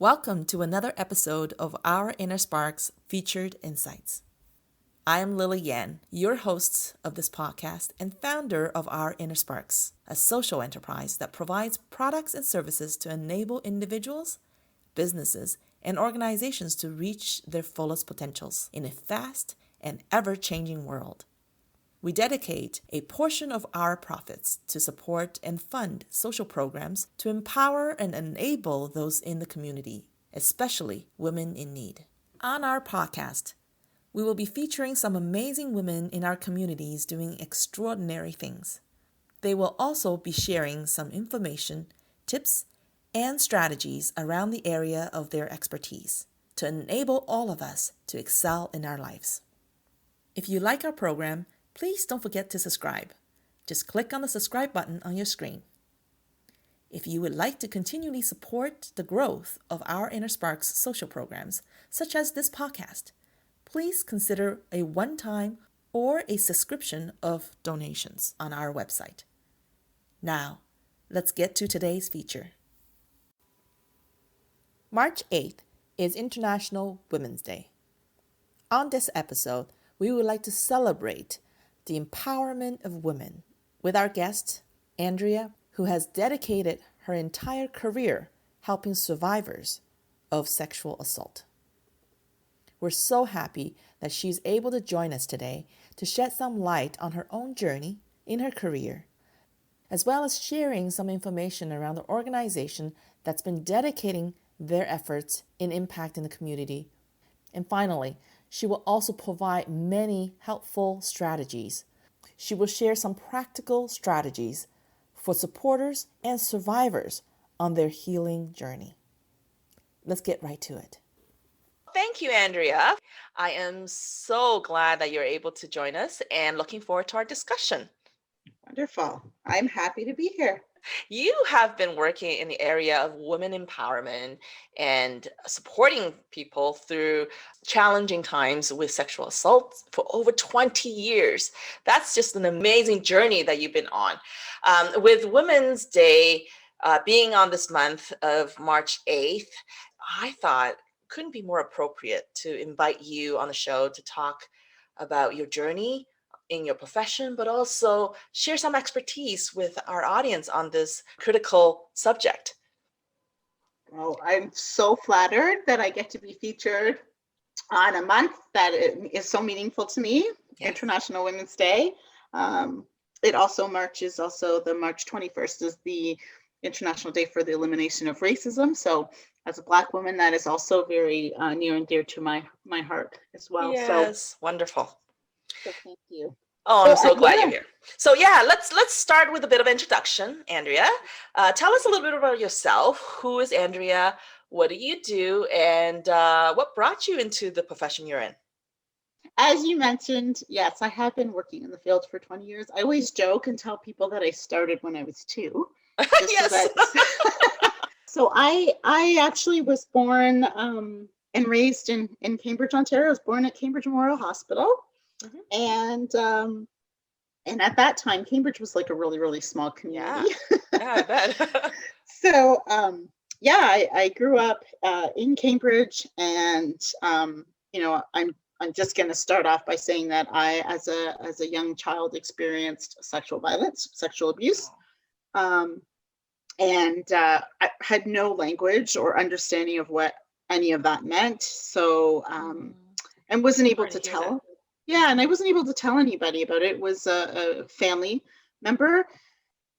Welcome to another episode of Our Inner Sparks Featured Insights. I am Lily Yan, your host of this podcast and founder of Our Inner Sparks, a social enterprise that provides products and services to enable individuals, businesses, and organizations to reach their fullest potentials in a fast and ever-changing world. We dedicate a portion of our profits to support and fund social programs to empower and enable those in the community, especially women in need. On our podcast, we will be featuring some amazing women in our communities doing extraordinary things. They will also be sharing some information, tips, and strategies around the area of their expertise to enable all of us to excel in our lives. If you like our program, please don't forget to subscribe. Just click on the subscribe button on your screen. If you would like to continually support the growth of our Inner Sparks social programs, such as this podcast, please consider a one-time or a subscription of donations on our website. Now, let's get to today's feature. March 8th is International Women's Day. On this episode, we would like to celebrate the empowerment of women with our guest, Andrea, who has dedicated her entire career helping survivors of sexual assault. We're so happy that she's able to join us today to shed some light on her own journey in her career, as well as sharing some information around the organization that's been dedicating their efforts in impacting the community. And finally, she will also provide many helpful strategies. She will share some practical strategies for supporters and survivors on their healing journey. Let's get right to it. Thank you, Andrea. I am so glad that you're able to join us and looking forward to our discussion. Wonderful. I'm happy to be here. You have been working in the area of women empowerment and supporting people through challenging times with sexual assault for over 20 years. That's just an amazing journey that you've been on. With Women's Day being on this month of March 8th, I thought couldn't be more appropriate to invite you on the show to talk about your journey in your profession, but also share some expertise with our audience on this critical subject. Well, I'm so flattered that I get to be featured on a month that is so meaningful to me, yes. International Women's Day. It also marches the March 21st is the International Day for the Elimination of Racism. So as a Black woman, that is also very near and dear to my heart as well. Yes, so wonderful. So thank you. Oh, I'm so glad you're here. So yeah, let's start with a bit of introduction, Andrea. Tell us a little bit about yourself. Who is Andrea? What do you do? And what brought you into the profession you're in? As you mentioned, yes, I have been working in the field for 20 years. I always joke and tell people that I started when I was 2. Yes. So I actually was born and raised in Cambridge, Ontario. I was born at Cambridge Memorial Hospital. Mm-hmm. And at that time, Cambridge was like a really, really small community. Yeah, I bet. So I grew up in Cambridge, and I'm just going to start off by saying that I, as a young child, experienced sexual violence, sexual abuse, and I had no language or understanding of what any of that meant. So and wasn't able to tell. Yeah, and I wasn't able to tell anybody about it. It was a family member.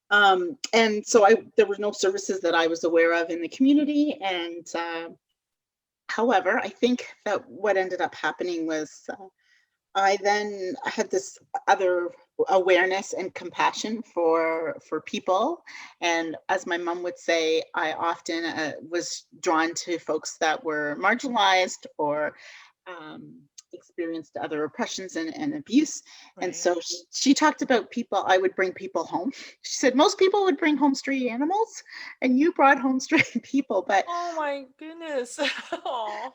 And so there were no services that I was aware of in the community. And however, I think that what ended up happening was I then had this other awareness and compassion for people. And as my mom would say, I often was drawn to folks that were marginalized or experienced other oppressions and abuse. Right. And so she talked about people, I would bring people home. She said, most people would bring home stray animals, and you brought home stray people. But oh my goodness.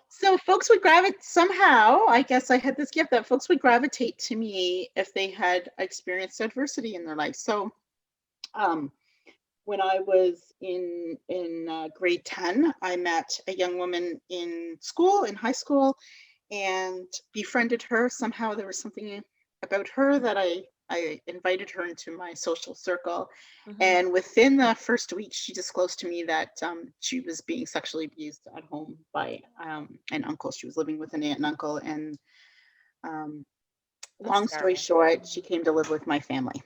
So folks would gravitate somehow. I guess I had this gift that folks would gravitate to me if they had experienced adversity in their life. So when I was in grade 10, I met a young woman in school, in high school, and befriended her. Somehow there was something about her that I invited her into my social circle. Mm-hmm. And within the first week, she disclosed to me that she was being sexually abused at home by an uncle. She was living with an aunt and uncle. And um, That's long story terrible. short, she came to live with my family.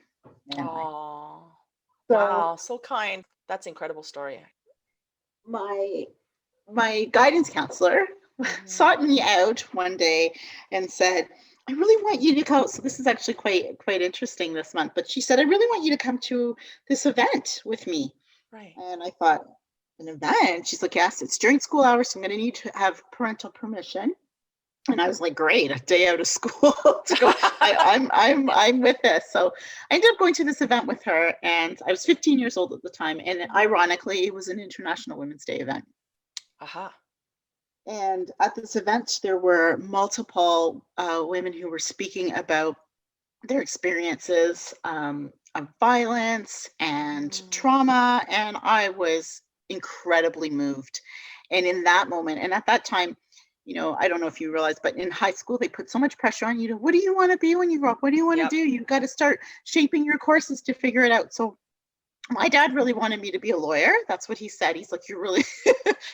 And Oh, so wow, so kind. That's incredible story. my my guidance counselor Mm-hmm. sought me out one day and said, I really want you to go. So this is actually quite interesting this month. But she said, I really want you to come to this event with me. Right. And I thought, an event? She's like, yes, it's during school hours, so I'm going to need to have parental permission. And I was like, great, a day out of school to go. I'm with this. So I ended up going to this event with her, and I was 15 years old at the time. And Mhm. ironically, it was an International Women's Day event. Aha. And at this event, there were multiple women who were speaking about their experiences of violence and Mm. trauma. And I was incredibly moved. And in that moment, and at that time, I don't know if you realize, but in high school, they put so much pressure on you to, what do you want to be when you grow up? What do you want to Yep. do? You've got to start shaping your courses to figure it out. So my dad really wanted me to be a lawyer. That's what he said. He's like, you're really,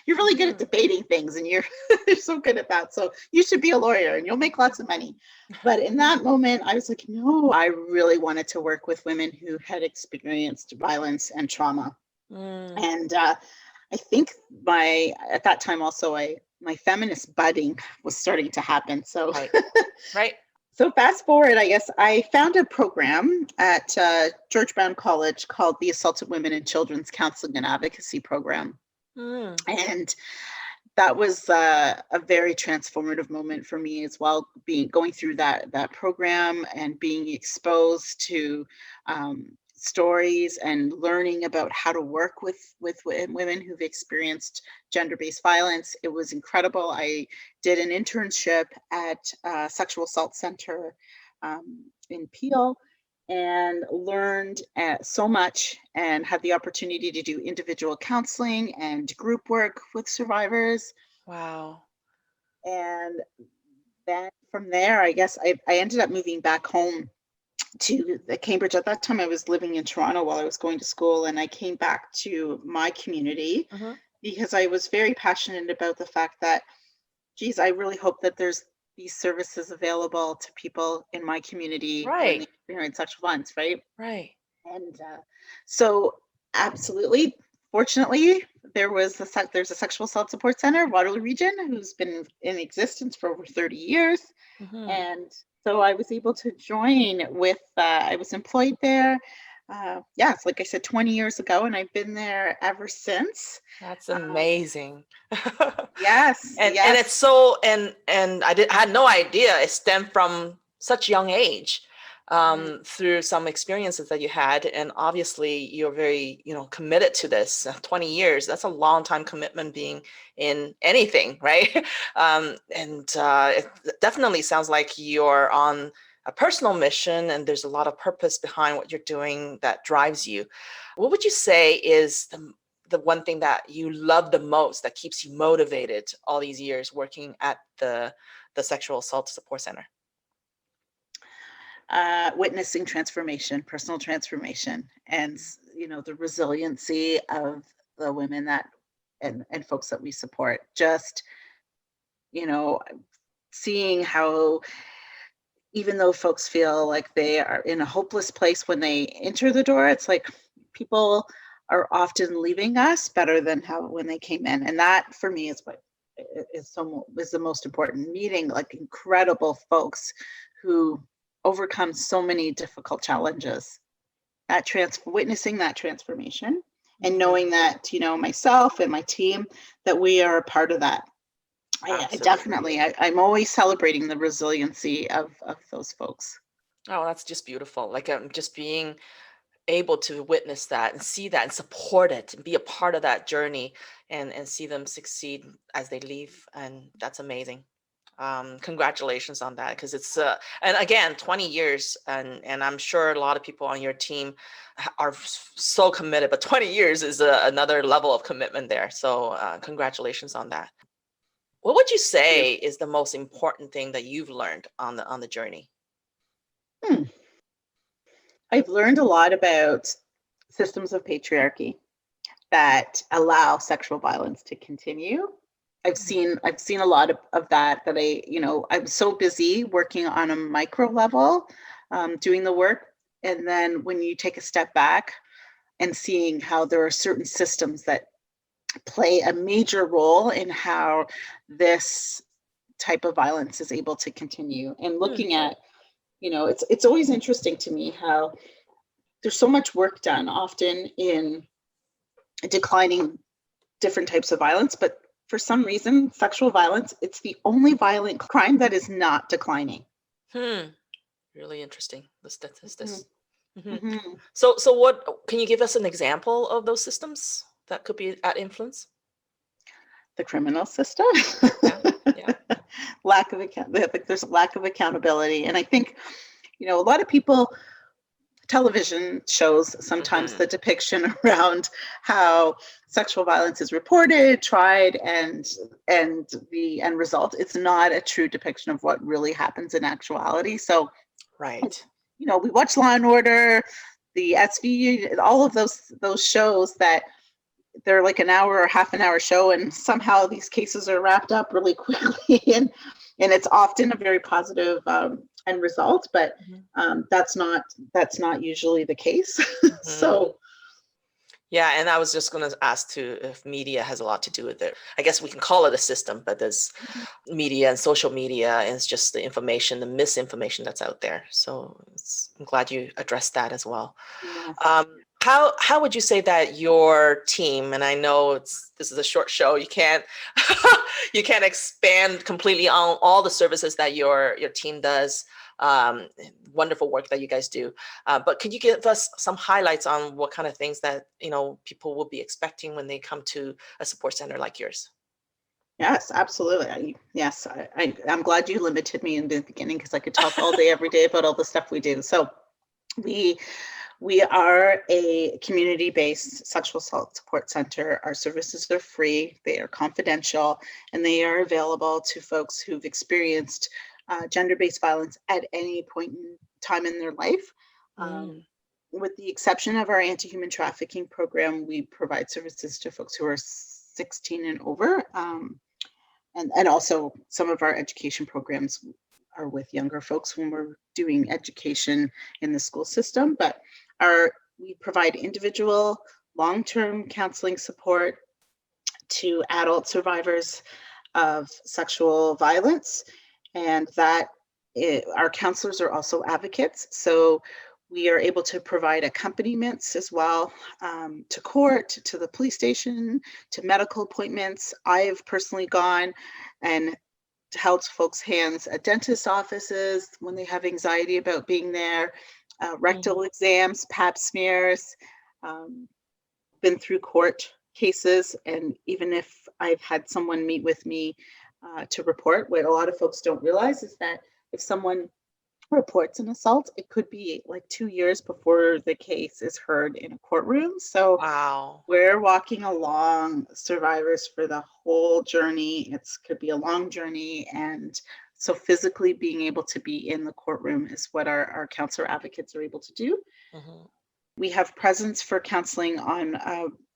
you're really good at Mm-hmm. debating things, and you're, you're so good at that. So you should be a lawyer, and you'll make lots of money. But in that moment, I was like, no, I really wanted to work with women who had experienced violence and trauma. Mm. And I think at that time also, my feminist budding was starting to happen. So Right. Right. so fast forward, I guess I found a program at George Brown College called the Assaulted Women and Children's Counseling and Advocacy Program. Mm. And that was a very transformative moment for me as well, going through that program and being exposed to stories and learning about how to work with women who've experienced gender-based violence. It was incredible. I did an internship at a sexual assault center in Peel and learned so much, and had the opportunity to do individual counseling and group work with survivors. Wow. And then from there, I guess I ended up moving back home to Cambridge. At that time, I was living in Toronto while I was going to school, and I came back to my community Mm-hmm. because I was very passionate about the fact that, geez, I really hope that there's these services available to people in my community when they Right. experience sexual violence, right? Right. And so, absolutely, fortunately, there's a sexual assault support center, Waterloo region, who's been in existence for over 30 years. Mm-hmm. And so I was able to join with, I was employed there. Yes, like I said, 20 years ago, and I've been there ever since. That's Um, amazing. yes, And it's yes. so and I had no idea it stemmed from such young age, Mhm. through some experiences that you had, and obviously you're very, committed to this. 20 years, that's a long time commitment being in anything, right? And it definitely sounds like you're on a personal mission, and there's a lot of purpose behind what you're doing that drives you. What would you say is the one thing that you love the most, that keeps you motivated all these years working at the sexual assault support center? Witnessing transformation, personal transformation, and the resiliency of the women that and folks that we support. Just you know, seeing how, even though folks feel like they are in a hopeless place when they enter the door, it's like people are often leaving us better than how when they came in. And that for me is what is the most important. Meeting like incredible folks who overcome so many difficult challenges. Witnessing that transformation, and Mm, knowing that myself and my team, that we are a part of that. I absolutely. definitely, I'm always celebrating the resiliency of those folks. Oh, that's just beautiful. Like, just being able to witness that and see that and support it and be a part of that journey, and see them succeed as they leave. And that's amazing. Congratulations on that, because it's and again, 20 years, and I'm sure a lot of people on your team are so committed, but 20 years is another level of commitment there. So congratulations on that. What would you say is the most important thing that you've learned on the journey? I've learned a lot about systems of patriarchy that allow sexual violence to continue. I've seen a lot of that I'm so busy working on a micro level, doing the work. And then when you take a step back and seeing how there are certain systems that play a major role in how this type of violence is able to continue, and looking at, it's always interesting to me how there's so much work done often in declining different types of violence, but for some reason, sexual violence, it's the only violent crime that is not declining. Really interesting, the statistics. Mm-hmm. So what, can you give us an example of those systems that could be at influence? The criminal system. Yeah. There's a lack of accountability. And I think, a lot of people, television shows sometimes the depiction around how sexual violence is reported, tried, and the end result, it's not a true depiction of what really happens in actuality. So, right. We watch Law and Order, the SVU, all of those shows that they're like an hour or half an hour show, and somehow these cases are wrapped up really quickly, and it's often a very positive end result, but that's not usually the case. So yeah, and I was just going to ask too if media has a lot to do with it. I guess we can call it a system, but there's media and social media, and it's just the information, the misinformation that's out there. So I'm glad you addressed that as well. Yeah. How would you say that your team, and I know this is a short show, you can't you can't expand completely on all the services that your team does, wonderful work that you guys do, but could you give us some highlights on what kind of things that people will be expecting when they come to a support center like yours? Yes, absolutely. Yes, I'm glad you limited me in the beginning, because I could talk all day, every day about all the stuff we do. So we are a community-based sexual assault support center. Our services are free, they are confidential, and they are available to folks who've experienced gender-based violence at any point in time in their life. With the exception of our anti-human trafficking program, we provide services to folks who are 16 and over. And also some of our education programs are with younger folks when we're doing education in the school system. But we provide individual long-term counseling support to adult survivors of sexual violence, and our counselors are also advocates. So we are able to provide accompaniments as well, to court, to the police station, to medical appointments. I've personally gone and held folks' hands at dentist offices when they have anxiety about being there, rectal exams, pap smears, been through court cases. And even if I've had someone meet with me to report, what a lot of folks don't realize is that if someone reports an assault, it could be like 2 years before the case is heard in a courtroom. So wow, we're walking along survivors for the whole journey. It could be a long journey. And so physically being able to be in the courtroom is what our counselor advocates are able to do. We have presence for counseling on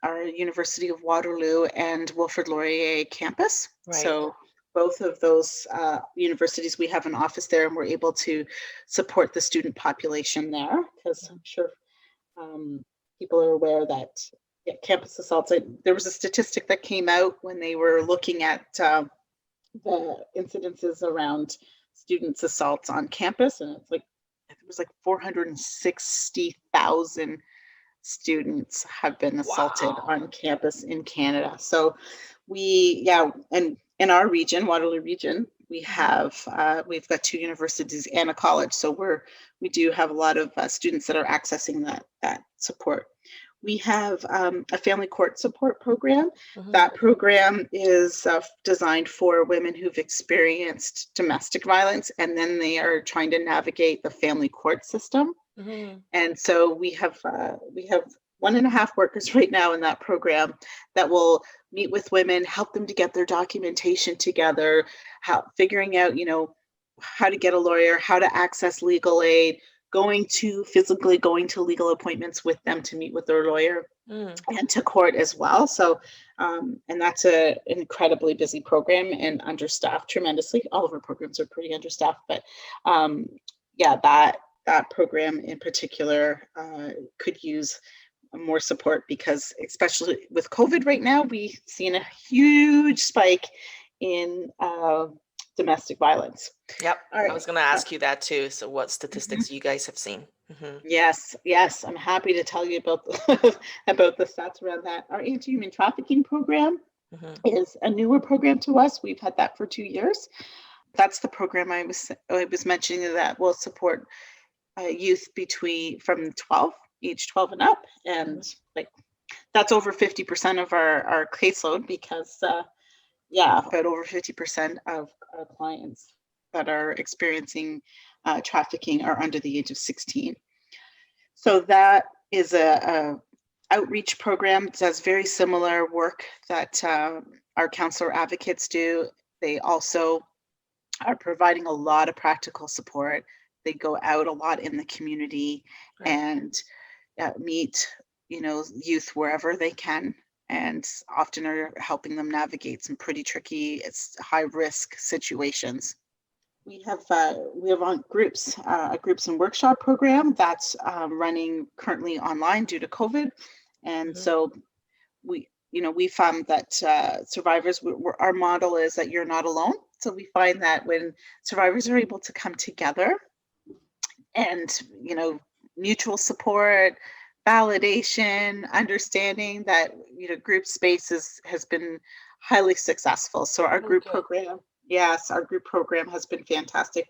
our University of Waterloo and Wilfrid Laurier campus. right. So both of those universities, we have an office there, and we're able to support the student population there, because I'm sure people are aware that campus assaults, there was a statistic that came out when they were looking at the incidences around students' assaults on campus, and it was like 460,000 students have been assaulted on campus in Canada. So and in our region, Waterloo region, we've got 2 universities and a college. So we do have a lot of students that are accessing that support. We have a family court support program. Mm-hmm. That program is designed for women who've experienced domestic violence, and then they are trying to navigate the family court system. Mm-hmm. And so we have 1.5 workers right now in that program that will meet with women, help them to get their documentation together, figuring out, how to get a lawyer, how to access legal aid, physically going to legal appointments with them to meet with their lawyer and to court as well. So, and that's an incredibly busy program and understaffed tremendously. All of our programs are pretty understaffed, but yeah, that program in particular could use more support, because especially with COVID right now, we've seen a huge spike in domestic violance. Yep. All right. I was going to ask you that too. So what statistics you guys have seen? Yes, I'm happy to tell you about about the stats around that. Our anti-human trafficking program is a newer program to us. We've had that for 2 years. That's the program I was mentioning that will support youth from age 12 and up, and like that's over 50% of our caseload, because about over 50% of our clients that are experiencing trafficking are under the age of 16. So that is a outreach program. It does very similar work that our counselor advocates do. They also are providing a lot of practical support. They go out a lot in the community and meet, youth wherever they can, and often are helping them navigate some pretty tricky, high risk situations. We have on groups, a groups and workshop program that's running currently online due to COVID. And so we found that survivors, our model is that you're not alone. So we find that when survivors are able to come together and, mutual support, validation, understanding, that, group space has been highly successful. So our group program, our group program has been fantastic.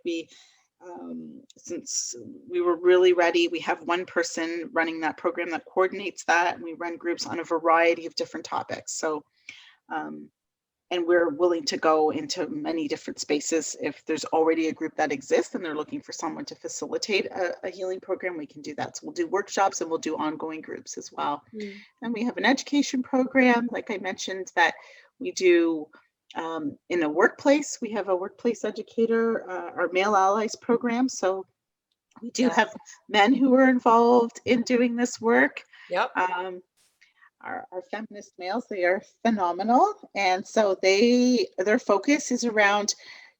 Since we were really ready, we have one person running that program that coordinates that, and we run groups on a variety of different topics. So, and we're willing to go into many different spaces. If there's already a group that exists and they're looking for someone to facilitate a healing program, we can do that. So we'll do workshops and we'll do ongoing groups as well. And we have an education program, like I mentioned, that we do in a workplace. We have a workplace educator, our Male Allies program. So we do have men who are involved in doing this work. Yep. Our feminist males, they are phenomenal. And so their focus is around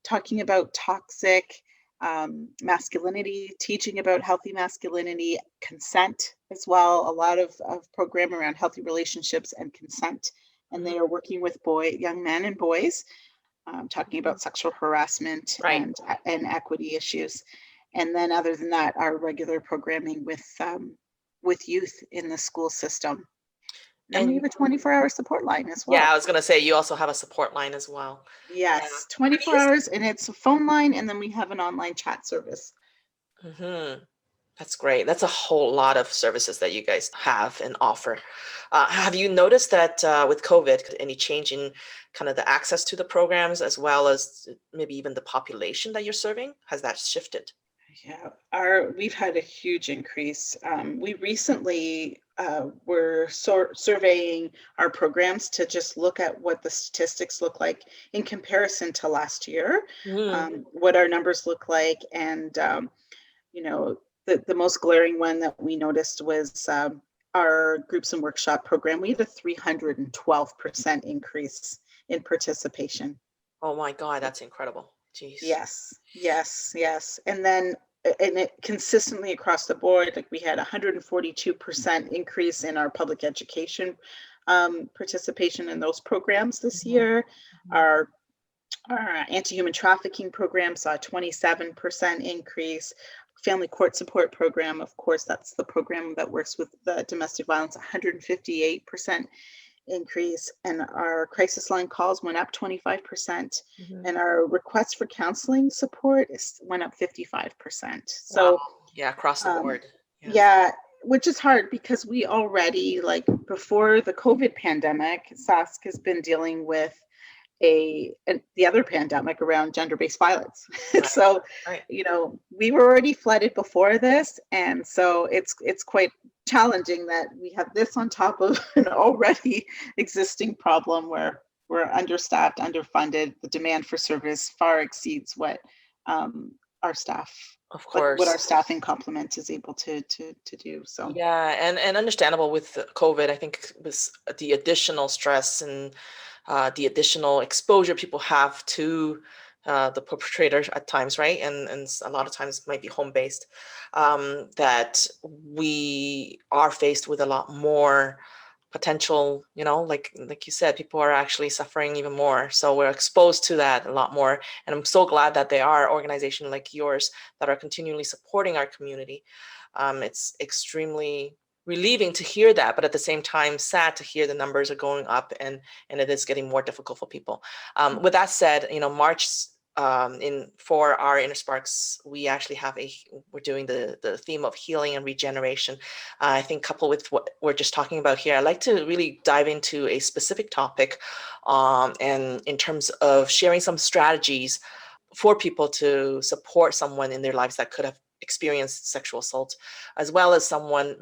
talking about toxic masculinity, teaching about healthy masculinity, consent as well, a lot of program around healthy relationships and consent. And they are working with young men and boys, talking about sexual harassment and equity issues. And then other than that, our regular programming with youth in the school system. And we have a 24-hour support line as well. Yeah, I was going to say, you also have a support line as well. Yes, 24 hours, and it's a phone line, and then we have an online chat service. That's great. That's a whole lot of services that you guys have and offer. Have you noticed that with COVID, any change in kind of the access to the programs, as well as maybe even the population that you're serving? Has that shifted? Yeah, we've had a huge increase. We recently were surveying our programs to just look at what the statistics look like in comparison to last year, what our numbers look like. And, the most glaring one that we noticed was our groups and workshop program. We had a 312% increase in participation. Oh my God, that's incredible. Jeez. Yes. And then, and it consistently across the board, like we had 142% increase in our public education participation in those programs this year. Our anti-human trafficking program saw a 27% increase. Family court support program, of course, that's the program that works with the domestic violence, 158% increase. And our crisis line calls went up 25%. And our requests for counseling support went up 55%. So across the board. which is hard because we already, like before the COVID pandemic, Sask has been dealing with the other pandemic around gender-based violence. Right. So, Right. We were already flooded before this, and so it's quite challenging that we have this on top of an already existing problem where we're understaffed, underfunded. The demand for service far exceeds what our staff, Of what our course. staffing complement is able to do. So Yeah, and understandable with COVID. I think was the additional stress and the additional exposure people have to the perpetrators at times, right? And a lot of times might be home based. That we are faced with a lot more potential, like you said, people are actually suffering even more. So we're exposed to that a lot more. And I'm so glad that there are organizations like yours that are continually supporting our community. It's extremely relieving to hear that, but at the same time, sad to hear the numbers are going up and it is getting more difficult for people. With that said, March for our Inner Sparks, we actually we're doing the theme of healing and regeneration. I think coupled with what we're just talking about here, I'd like to really dive into a specific topic, and in terms of sharing some strategies for people to support someone in their lives that could have experienced sexual assault, as well as someone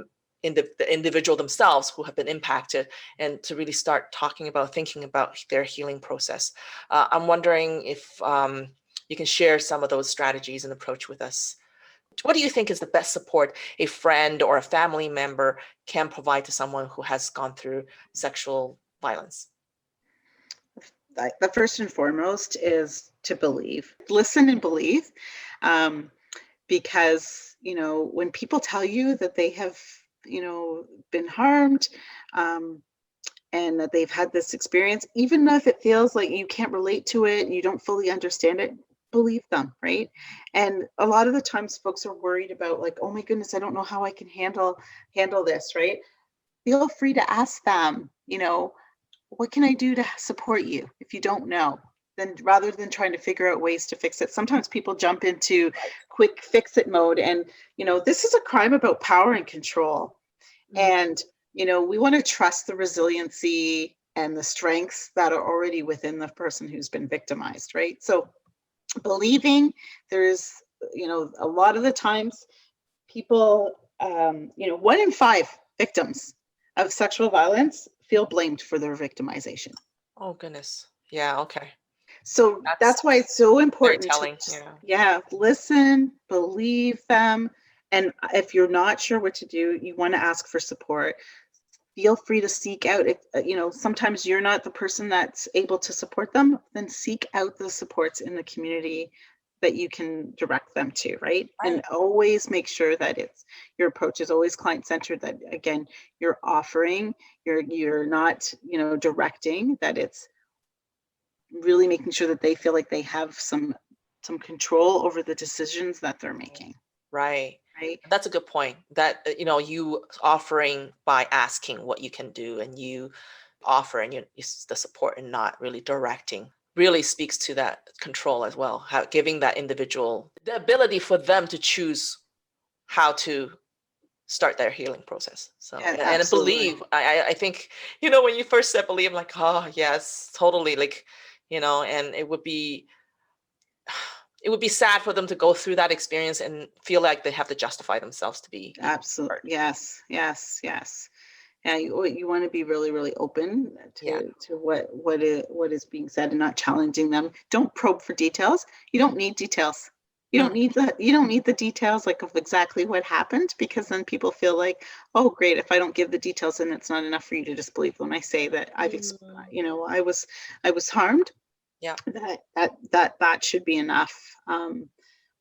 in the individual themselves who have been impacted, and to really start thinking about their healing process. I'm wondering if you can share some of those strategies and approach with us. What do you think is the best support a friend or a family member can provide to someone who has gone through sexual violence? the first and foremost is to listen and believe, because when people tell you that they have been harmed, and that they've had this experience, even if it feels like you can't relate to it, you don't fully understand it, believe them, right? And a lot of the times folks are worried about, like, oh my goodness, I don't know how I can handle this, right? Feel free to ask them, what can I do to support you? If you don't know, then rather than trying to figure out ways to fix it, sometimes people jump into quick fix it mode. And, this is a crime about power and control. And, we want to trust the resiliency and the strengths that are already within the person who's been victimized, right? So believing there's, a lot of the times people, 1 in 5 victims of sexual violence feel blamed for their victimization. Oh, goodness. Yeah, okay. So that's why it's so important telling. to listen, believe them. And if you're not sure what to do, you want to ask for support. Feel free to seek out, sometimes you're not the person that's able to support them, then seek out the supports in the community that you can direct them to, right? And always make sure that your approach is always client-centered, that again, you're offering, you're not, directing, that it's really making sure that they feel like they have some control over the decisions that they're making. Right. Right. That's a good point. That, you offering by asking what you can do, and you offer and the support and not really directing, really speaks to that control as well. Giving that individual the ability for them to choose how to start their healing process. So, and believe, I think, when you first said believe, I'm like, oh yes, totally. Like, and it would be sad for them to go through that experience and feel like they have to justify themselves to be absolutely hurt. yes. Yeah, you want to be really, really open to what is being said and not challenging them. Don't probe for details. You don't need details. You don't need the details, like, of exactly what happened, because then people feel like, oh great, if I don't give the details, then it's not enough for you to disbelieve when I say that I was harmed. Yeah. That should be enough. And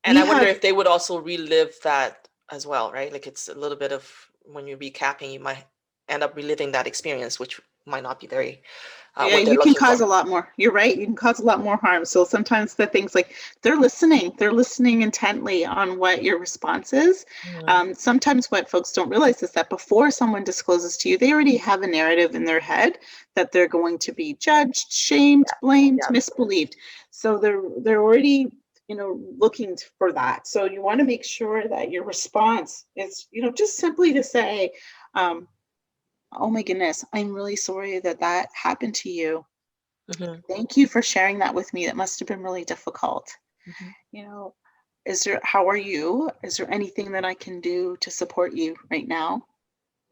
I wonder if they would also relive that as well, right? Like, it's a little bit of, when you're recapping, you might end up reliving that experience, which might not be very you can cause a lot more. You're right. You can cause a lot more harm. So sometimes the things, like, they're listening intently on what your response is. Sometimes what folks don't realize is that before someone discloses to you, they already have a narrative in their head that they're going to be judged, shamed, blamed, misbelieved. So they're already looking for that. So you want to make sure that your response is, just simply to say, oh my goodness, I'm really sorry that that happened to you. Mm-hmm. Thank you for sharing that with me. That must have been really difficult. Mm-hmm. You know, how are you? Is there anything that I can do to support you right now?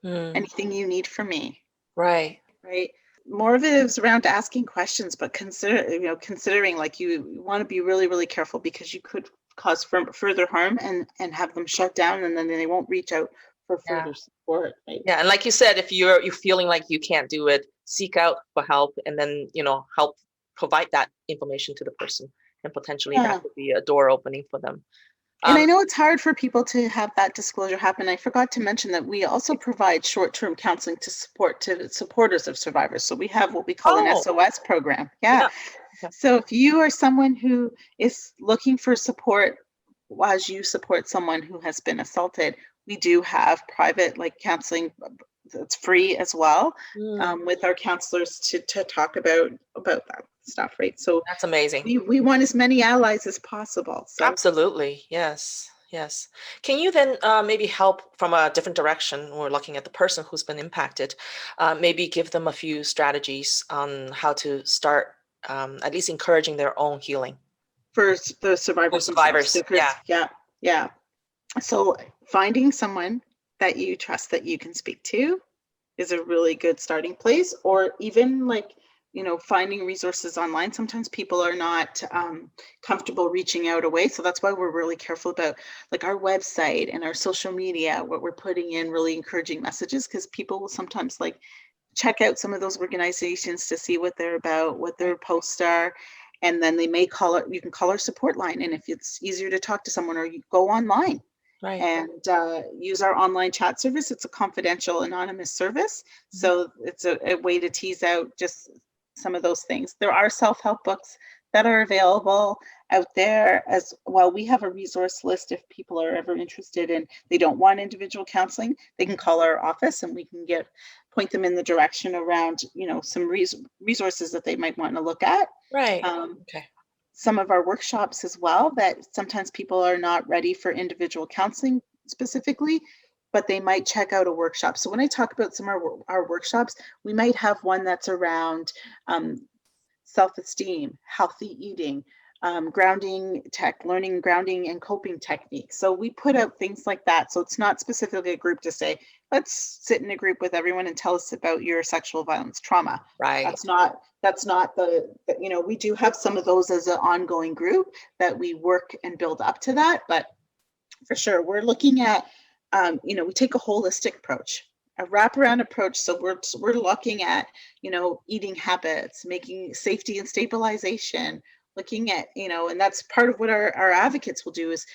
Mm. Anything you need from me? Right. Right? More of it is around asking questions, but considering, like, you want to be really, really careful, because you could cause further harm and have them shut down, and then they won't reach out for Yeah. further support. Right? Yeah, and like you said, if you're feeling like you can't do it, seek out for help, and then help provide that information to the person, and potentially that Yeah. could be a door opening for them. And I Um, know it's hard for people to have that disclosure happen. I forgot to mention that we also provide short-term counseling to supporters of survivors. So we have what we call an oh, SOS program. Yeah. yeah. Okay. So if you are someone who is looking for support as you support someone who has been assaulted, we do have private, like, counseling that's free as well, Mm, with our counselors to talk about that stuff, right? So that's amazing. we want as many allies as possible. So Absolutely. Yes. Yes. Can you then maybe help from a different direction, or looking at the person who's been impacted, maybe give them a few strategies on how to start at least encouraging their own healing? for the For survivors themselves, survivors. Yeah. because yeah. So finding someone that you trust that you can speak to is a really good starting place. Or even, like, finding resources online. Sometimes people are not comfortable reaching out away, so that's why we're really careful about, like, our website and our social media, what we're putting in, really encouraging messages, because people will sometimes, like, check out some of those organizations to see what they're about, what their Right. posts are, and then they may call it. You can call our support line, and if it's easier to talk to someone, or you go online Right. and use our online chat service. It's a confidential, anonymous service. Mhm. So it's a way to tease out just some of those things. There are self-help books that are available out there as well. We have a resource list if people are ever interested and they don't want individual counseling. They can call our office and we can point them in the direction around, some resources that they might want to look at. Right. Um, Okay. some of our workshops as well, that sometimes people are not ready for individual counseling specifically, but they might check out a workshop. So when I talk about some of our workshops, we might have one that's around um, self-esteem, healthy eating, learning grounding and coping techniques. So we put out things like that. So it's not specifically a group to say, let's sit in a group with everyone and tell us about your sexual violence trauma. Right. That's not we do have some of those as an ongoing group that we work and build up to that. But for sure, we're looking at, we take a holistic approach, a wraparound approach. So we're looking at, eating habits, making safety and stabilization, looking at, and that's part of what our advocates will do is,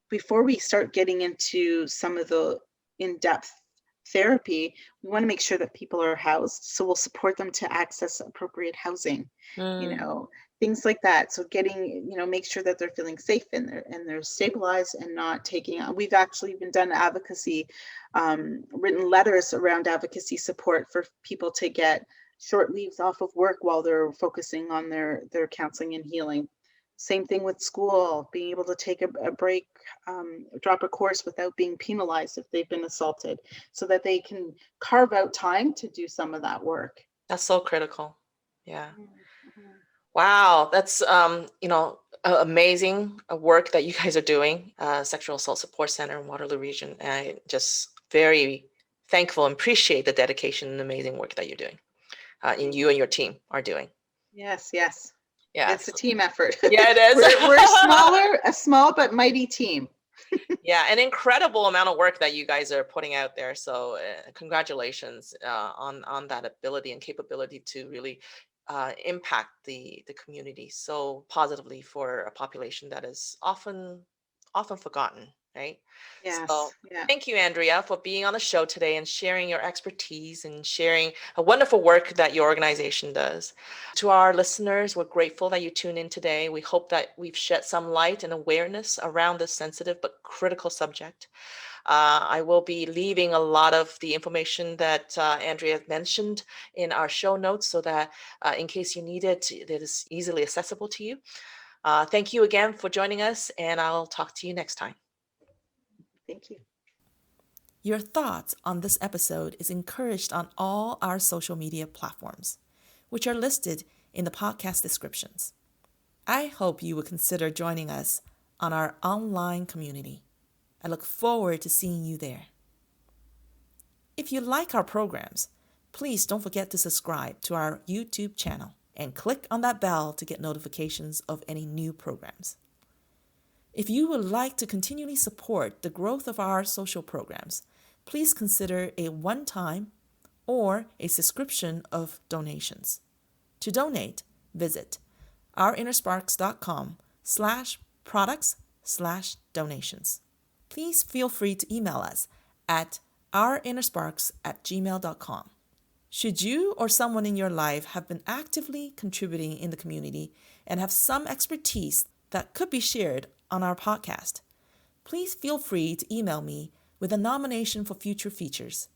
before we start getting into some of the in-depth therapy, we want to make sure that people are housed. So we'll support them to access appropriate housing, you Mm. know, things like that. So getting, make sure that they're feeling safe and they're stabilized and not taking on. We've actually even done advocacy, written letters around advocacy support for people to get short leaves off of work while they're focusing on their counseling and healing. Same thing with school, being able to take a break, drop a course without being penalized if they've been assaulted, so that they can carve out time to do some of that work. That's so critical. Yeah. Mhm. Wow. That's amazing work that you guys are doing. Sexual Assault Support Center in Waterloo region. I just very thankful and appreciate the dedication and amazing work that you're doing. And you and your team are doing. Yes, yes. It's Yes. a team effort. Yeah, it We're is. a small but mighty team. Yeah, an incredible amount of work that you guys are putting out there. So congratulations on that ability and capability to really impact the community so positively for a population that is often forgotten, right? So Yes, yeah. thank you, Andrea, for being on the show today and sharing your expertise and sharing a wonderful work that your organization does. To our listeners, we're grateful that you tuned in today. We hope that we've shed some light and awareness around this sensitive but critical subject. I will be leaving a lot of the information that Andrea mentioned in our show notes so that in case you need it, it is easily accessible to you. Thank you again for joining us, and I'll talk to you next time. Thank you. Your thoughts on this episode is encouraged on all our social media platforms, which are listed in the podcast descriptions. I hope you will consider joining us on our online community. I look forward to seeing you there. If you like our programs, please don't forget to subscribe to our YouTube channel and click on that bell to get notifications of any new programs. If you would like to continually support the growth of our social programs, please consider a one-time or a subscription of donations. To donate, visit ourinnersparks.com/products/donations. Please feel free to email us at ourinnersparks@gmail.com. Should you or someone in your life have been actively contributing in the community and have some expertise that could be shared on our podcast, please feel free to email me with a nomination for future features.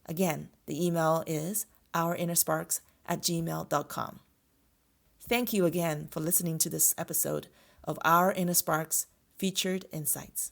Again, the email is ourinnersparks@gmail.com. Thank you again for listening to this episode of Our Inner Sparks Featured Insights.